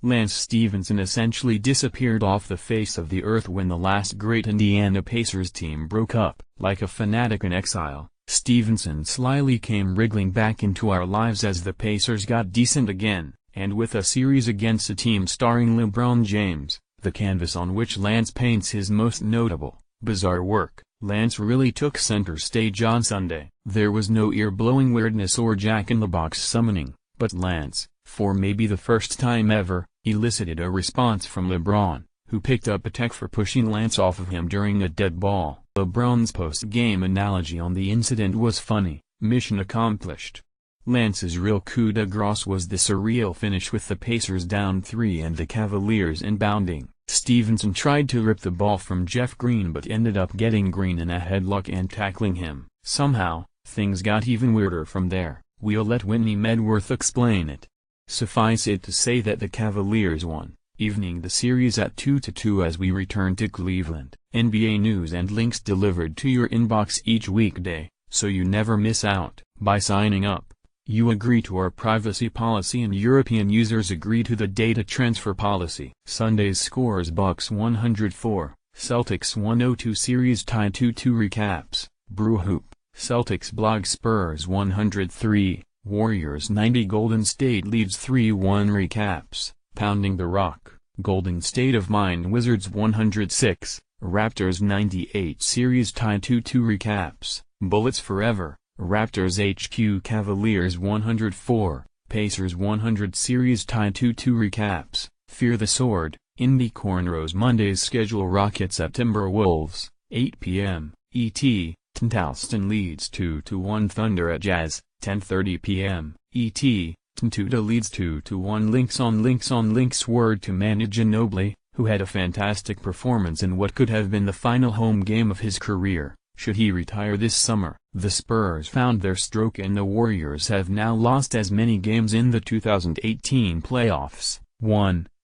Lance Stephenson essentially disappeared off the face of the earth when the last great Indiana Pacers team broke up. Like a fanatic in exile, Stephenson slyly came wriggling back into our lives as the Pacers got decent again, and with a series against a team starring LeBron James, the canvas on which Lance paints his most notable, bizarre work, Lance really took center stage on Sunday. There was no ear-blowing weirdness or jack-in-the-box summoning, but Lance, for maybe the first time ever, elicited a response from LeBron, who picked up a tech for pushing Lance off of him during a dead ball. LeBron's post-game analogy on the incident was funny. Mission accomplished. Lance's real coup de grace was the surreal finish with the Pacers down 3 and the Cavaliers inbounding. Stephenson tried to rip the ball from Jeff Green but ended up getting Green in a headlock and tackling him. Somehow, things got even weirder from there. We'll let Whitney Medworth explain it. Suffice it to say that the Cavaliers won, evening the series at 2-2 as we return to Cleveland. NBA news and links delivered to your inbox each weekday, so you never miss out. By signing up, you agree to our privacy policy and European users agree to the data transfer policy. Sunday's scores: Bucks 104, Celtics 102, series tie 2-2 recaps. Brew Hoop, Celtics blog: Spurs 103, Warriors 90, Golden State leads 3-1 recaps. Pounding the Rock, Golden State of Mind Wizards 106, Raptors 98, series tie 2-2 recaps. Bullets Forever, Raptors HQ Cavaliers 104, Pacers 100, series tie 2-2 recaps. Fear the Sword, Indy Cornrows Monday's schedule: Rockets at Timberwolves, 8 p.m. ET, Charleston leads 2-1, Thunder at Jazz, 10:30 p.m. ET, Tuta leads 2-1. Links on links. Word to Manu Ginobili, who had a fantastic performance in what could have been the final home game of his career, should he retire this summer. The Spurs found their stroke and the Warriors have now lost as many games in the 2018 playoffs,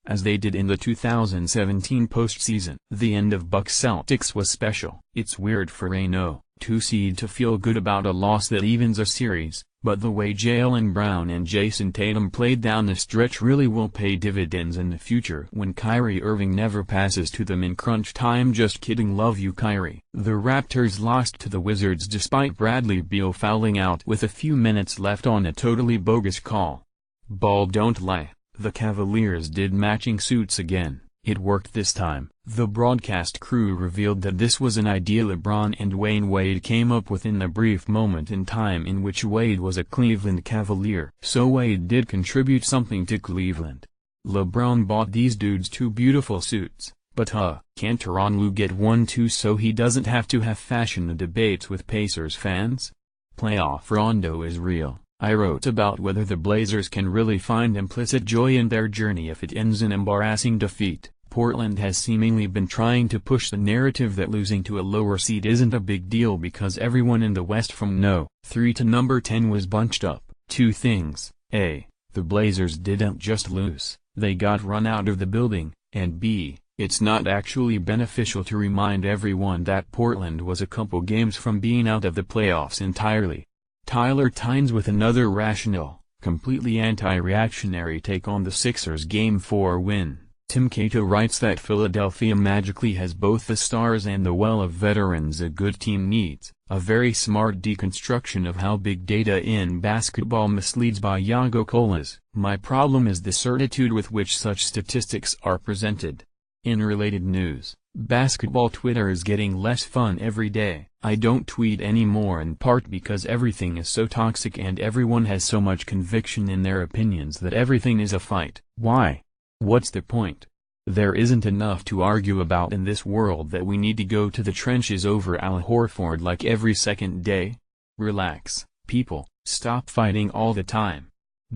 as they did in the 2017 postseason. The end of Bucks Celtics was special. It's weird for a No.2 seed to feel good about a loss that evens a series, but the way Jaylen Brown and Jason Tatum played down the stretch really will pay dividends in the future when Kyrie Irving never passes to them in crunch time. Just kidding, love you Kyrie. The Raptors lost to the Wizards despite Bradley Beal fouling out with a few minutes left on a totally bogus call. Ball don't lie, the Cavaliers did matching suits again. It worked this time. The broadcast crew revealed that this was an idea LeBron and Dwayne Wade came up with in the brief moment in time in which Wade was a Cleveland Cavalier. So Wade did contribute something to Cleveland. LeBron bought these dudes 2 beautiful suits, but can't Tyronn Lue get one too so he doesn't have to have fashion debates with Pacers fans? Playoff Rondo is real. I wrote about whether the Blazers can really find implicit joy in their journey if it ends in embarrassing defeat. Portland has seemingly been trying to push the narrative that losing to a lower seed isn't a big deal because everyone in the West from No. 3 to number 10 was bunched up. 2 things: A, the Blazers didn't just lose, they got run out of the building, and B, it's not actually beneficial to remind everyone that Portland was a couple games from being out of the playoffs entirely. Tyler Tynes with another rational, completely anti-reactionary take on the Sixers' Game 4 win. Tim Cato writes that Philadelphia magically has both the stars and the well of veterans a good team needs, a very smart deconstruction of how big data in basketball misleads by Yago Colas. My problem is the certitude with which such statistics are presented. In related news, basketball Twitter is getting less fun every day. I don't tweet anymore in part because everything is so toxic and everyone has so much conviction in their opinions that everything is a fight. Why? What's the point? There isn't enough to argue about in this world that we need to go to the trenches over Al Horford like every second day? Relax, people, stop fighting all the time.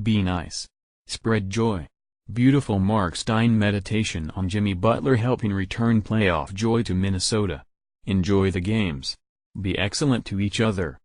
Be nice. Spread joy. Beautiful Mark Stein meditation on Jimmy Butler helping return playoff joy to Minnesota. Enjoy the games. Be excellent to each other.